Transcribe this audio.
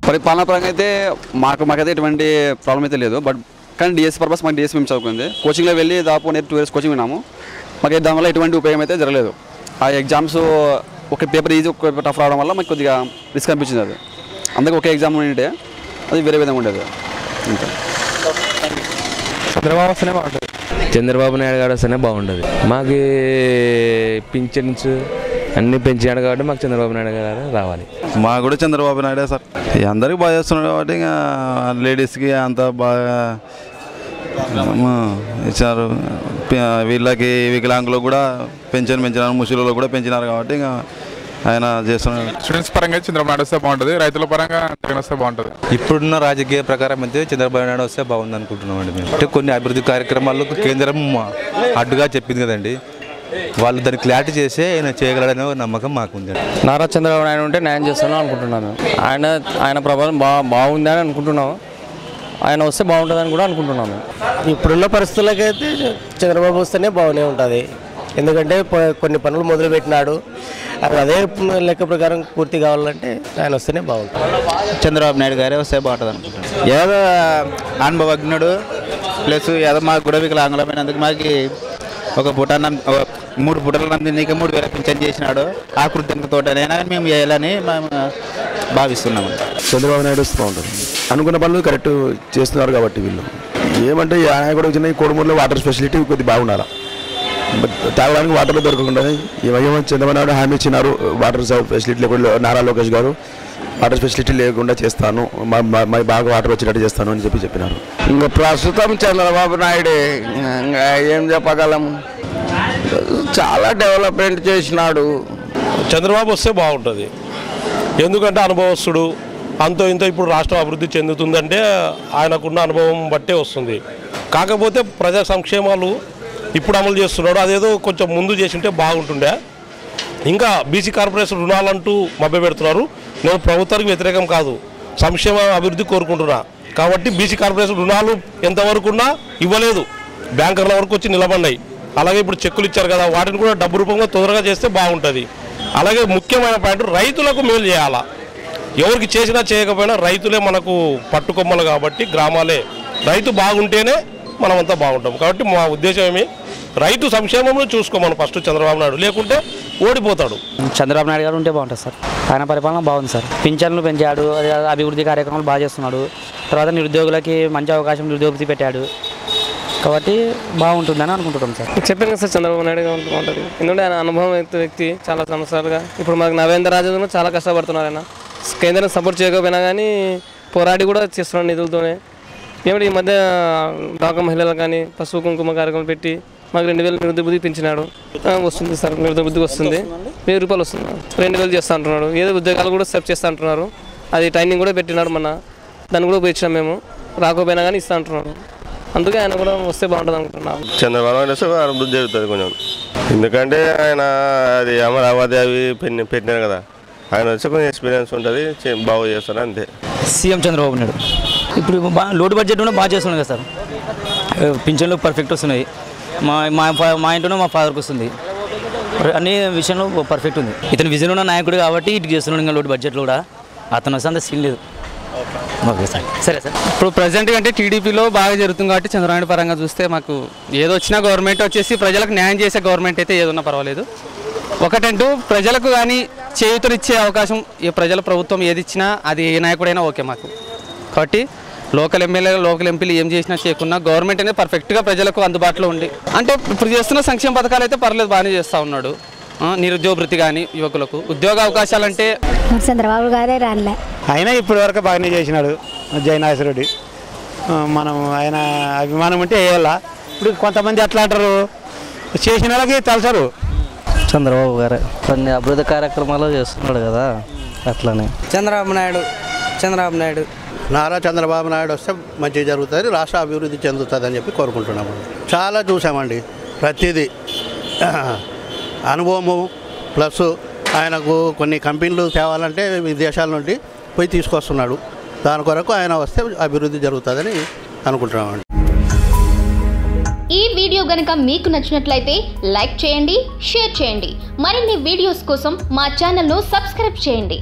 పరిపాలన పరంగా అయితే మాకైతే ఎటువంటి ప్రాబ్లం అయితే లేదు. బట్ కానీ డిఎస్ పర్పస్ మాకు డిఎస్ మేము చదువుకుంది. కోచింగ్లో వెళ్ళి దాదాపు 2 years కోచింగ్ విన్నాము. మాకు దానివల్ల ఎటువంటి ఉపయోగం అయితే జరగలేదు. ఆ ఎగ్జామ్స్ ఒక పేపర్ ఈజీ ఒక పేపర్ టఫ్ రావడం వల్ల మాకు కొద్దిగా రిస్క్ అనిపించింది. అది అందుకే ఒకే ఎగ్జామ్ ఉంటే అది వేరే విధంగా ఉండేది. ఇంకా చంద్రబాబు నాయుడు గారు వస్తేనే బాగుంటుంది. మాకు పింఛన్స్ అన్నీ పెంచాడు కాబట్టి మాకు చంద్రబాబు నాయుడు గారు రావాలి. మాకు కూడా చంద్రబాబు నాయుడే సార్. అందరికీ బాగా చేస్తున్నాడు కాబట్టి ఇంకా లేడీస్కి అంత బాగా ఇచ్చారు. వీళ్ళకి వికలాంగులకు కూడా పెంచినారు, ముసలిలో కూడా పెంచినారు కాబట్టి ఇంకా ఆయన చేస్తున్నాడు. స్టూడెంట్స్ పరంగా చంద్రబాబు నాయుడు వస్తే బాగుంటుంది, రైతుల పరంగా జగన్ వస్తే బాగుంటుంది. ఇప్పుడున్న రాజకీయ ప్రకారం అయితే చంద్రబాబు నాయుడు వస్తే బాగుంది అనుకుంటున్నామండి మేము. అంటే కొన్ని అభివృద్ధి కార్యక్రమాలకు కేంద్రం అడ్డుగా చెప్పింది కదండి, వాళ్ళు దాన్ని క్లారిటీ చేసి ఆయన చేయగలడనే నమ్మకం మాకుంది. నారా చంద్రబాబు నాయుడు ఉంటే న్యాయం చేస్తాను అనుకుంటున్నాను. ఆయన ప్రభావం బాగుంది అని అనుకుంటున్నాము. ఆయన వస్తే బాగుంటుందని కూడా అనుకుంటున్నాము. ఇప్పుడున్న పరిస్థితులకైతే చంద్రబాబు వస్తేనే బాగానే ఉంటుంది. ఎందుకంటే కొన్ని పనులు మొదలుపెట్టినాడు, అదే లెక్క ప్రకారం పూర్తి కావాలంటే ఆయన వస్తేనే బాగుంటుంది. చంద్రబాబు నాయుడు గారే వస్తే బాగుంటుంది అనుకుంటున్నాను. ఏదో అనుభవజ్ఞుడు ప్లస్ ఏదో మాకు కూడా వికలాంగులమైనందుకు మాకు ఒక పూట 3 పూటలు నీకు 3,000 పింఛన్ చేసినాడు. ఆ కృతజ్ఞతతోటనైనా మేము చేయాలని మేము భావిస్తున్నాము. చంద్రబాబు నాయుడు వస్తే బాగుంటుంది. అనుకున్న పనులు కరెక్ట్ చేస్తున్నారు కాబట్టి వీళ్ళు ఏమంటే ఆయన కూడా వచ్చిన కోడుమూరులో వాటర్ ఫెసిలిటీ కొద్దిగా బాగుండాలి. తాగడానికి వాటర్లో దొరకకుండా ఏమో చంద్రబాబు నాయుడు హామీ ఇచ్చినారు. వాటర్ ఫెసిలిటీ లేకుండా నారా లోకేష్ గారు వాటర్ ఫెసిలిటీ లేకుండా చేస్తాను, బాగా వాటర్ వచ్చేటట్టు చేస్తాను అని చెప్పినారు. ఇంకా ప్రస్తుతం చంద్రబాబు నాయుడే, ఇంకా ఏం చెప్పగలము. చాలా డెవలప్మెంట్ చేసినాడు. చంద్రబాబు వస్తే బాగుంటుంది. ఎందుకంటే అనుభవస్తుడు, అంతో ఇంతో ఇప్పుడు రాష్ట్రం అభివృద్ధి చెందుతుందంటే ఆయనకున్న అనుభవం బట్టే వస్తుంది. కాకపోతే ప్రజా సంక్షేమాలు ఇప్పుడు అమలు చేస్తున్నాడు, అదేదో కొంచెం ముందు చేసింటే బాగుంటుండే. ఇంకా బీసీ కార్పొరేషన్ రుణాలంటూ మభ్య పెడుతున్నారు. నేను ప్రభుత్వానికి వ్యతిరేకం కాదు, సంక్షేమ అభివృద్ధి కోరుకుంటున్నా. కాబట్టి బీసీ కార్పొరేషన్ రుణాలు ఎంతవరకు ఉన్నా ఇవ్వలేదు, బ్యాంకర్ల వరకు వచ్చి నిలబడినాయి. అలాగే ఇప్పుడు చెక్కులు ఇచ్చారు కదా, వాటిని కూడా డబ్బు రూపంగా తొందరగా చేస్తే బాగుంటుంది. అలాగే ముఖ్యమైన పాయింట్ రైతులకు మేలు చేయాలా. ఎవరికి చేసినా చేయకపోయినా రైతులే మనకు పట్టుకొమ్మలు కాబట్టి గ్రామాలే, రైతు బాగుంటేనే మనమంతా బాగుంటాం. కాబట్టి మా ఉద్దేశం ఏమి, రైతు సంక్షేమంలో చూసుకోమని ఫస్ట్ చంద్రబాబు నాయుడు, లేకుంటే ఓడిపోతాడు. చంద్రబాబు నాయుడు గారు ఉంటే బాగుంటుంది సార్. ఆయన పరిపాలన బాగుంది సార్. పింఛన్లు పెంచాడు, అభివృద్ధి కార్యక్రమాలు బాగా చేస్తున్నాడు. తర్వాత నిరుద్యోగులకి మంచి అవకాశం నిరుద్యోగ పెట్టాడు. కాబట్టి బాగుంటుందని అనుకుంటున్నాం సార్. చెప్పాను కదా సార్, చంద్రబాబు నాయుడు బాగుంటుంది. ఎందుకంటే ఆయన అనుభవం వ్యక్తి చాలా సంవత్సరాలుగా. ఇప్పుడు మాకు నవేంద్ర రాజు చాలా కష్టపడుతున్నారు. ఆయన కేంద్రం సపోర్ట్ చేయకపోయినా కానీ పోరాడి కూడా చేస్తున్నాడు నిధులతోనే. ఏమిటి ఈ మధ్య డాక్టర్ మహిళలకు కానీ పసుపు కుంకుమ కార్యక్రమం పెట్టి మాకు 2,000 నిరుద్యోగ పెంచినాడు. వస్తుంది సార్, నిరుద్యోగ వస్తుంది. 1,000 రూపాయలు వస్తుంది. 2,000 చేస్తా అంటున్నాడు. ఏదో ఉద్యోగాలు కూడా సెర్చ్ చేస్తా అంటున్నారు. అది ట్రైనింగ్ కూడా పెట్టినాడు మొన్న, దాన్ని కూడా పోయించాం మేము. రాకపోయినా కానీ ఇస్తా అంటున్నాడు. అందుకే ఆయన కూడా వస్తే బాగుంటుంది అనుకుంటున్నాను. చంద్రబాబు నాయుడు వస్తే అభివృద్ధి జరుగుతుంది కొంచెం. ఎందుకంటే ఆయన అది అమరావతి అవి పెట్టినారు కదా, ఆయన వచ్చి కొంచెం ఎక్స్పీరియన్స్ ఉంటుంది, బాగా చేస్తారు అంతే. సీఎం చంద్రబాబు నాయుడు ఇప్పుడు లోటు బడ్జెట్ కూడా బాగా చేస్తున్నాడు కదా సార్. పింఛన్లు పర్ఫెక్ట్ వస్తున్నాయి. మా ఇంట్లోనే మా ఫాదర్కి వస్తుంది. అన్ని విషయంలో పర్ఫెక్ట్ ఉంది. ఇతను విజన్ ఉన్న నాయకుడు కాబట్టి ఇటు చేస్తున్నాడు. ఇంకా లోటు బడ్జెట్లో కూడా అతను వస్తే అంత సీన్ లేదు. ఓకే సార్, సరే సార్. ఇప్పుడు ప్రజెంట్ అంటే టీడీపీలో బాగా జరుగుతుంది కాబట్టి చంద్రబాబు పరంగా చూస్తే మాకు ఏదో వచ్చినా గవర్నమెంట్ వచ్చేసి ప్రజలకు న్యాయం చేసే గవర్నమెంట్ అయితే ఏదన్నా పర్వాలేదు. ఒకటంటూ ప్రజలకు కానీ చేయూతనిచ్చే అవకాశం ప్రజల ప్రభుత్వం ఏది ఇచ్చినా అది ఏ నాయకుడైనా ఓకే మాకు. కాబట్టి లోకల్ ఎమ్మెల్యే లోకల్ ఎంపీలు ఏం చేసినా చేయకున్నా గవర్నమెంట్ అనేది పర్ఫెక్ట్గా ప్రజలకు అందుబాటులో ఉండి, అంటే ఇప్పుడు చేస్తున్న సంక్షేమ పథకాలు అయితే పర్లేదు, బాగానే చేస్తూ ఉన్నాడు. నిరుద్యోగ వృత్తి కానీ యువకులకు ఉద్యోగ అవకాశాలంటే చంద్రబాబు గారే రాలే. ఆయన ఇప్పటి వరకు బాగానే చేసినాడు. జయనాథరెడ్డి మనం ఆయన అభిమానం ఉంటే వేయాల. ఇప్పుడు కొంతమంది ఎట్లా అంటారు, చేసిన వాళ్ళకి తెలుసారు. చంద్రబాబు గారే కొన్ని అభివృద్ధి కార్యక్రమాలు చేస్తున్నాడు కదా, అట్లనే. చంద్రబాబు నాయుడు నారా చంద్రబాబు నాయుడు వస్తే మంచిగా జరుగుతుంది, రాష్ట్ర అభివృద్ధి చెందుతుంది అని చెప్పి కోరుకుంటున్నాము. చాలా చూసామండి, ప్రతిదీ అనుభవము ప్లస్ ఆయనకు కొన్ని కంపెనీలు తేవాలంటే విదేశాల నుండి పోయి తీసుకొస్తున్నాడు. దాని కొరకు ఆయన వస్తే అభివృద్ధి జరుగుతుందని అనుకుంటున్నామండి. ఈ వీడియో గనుక మీకు నచ్చినట్లయితే లైక్ చేయండి, షేర్ చేయండి. మరిన్ని వీడియోస్ కోసం మా ఛానల్ను సబ్స్క్రైబ్ చేయండి.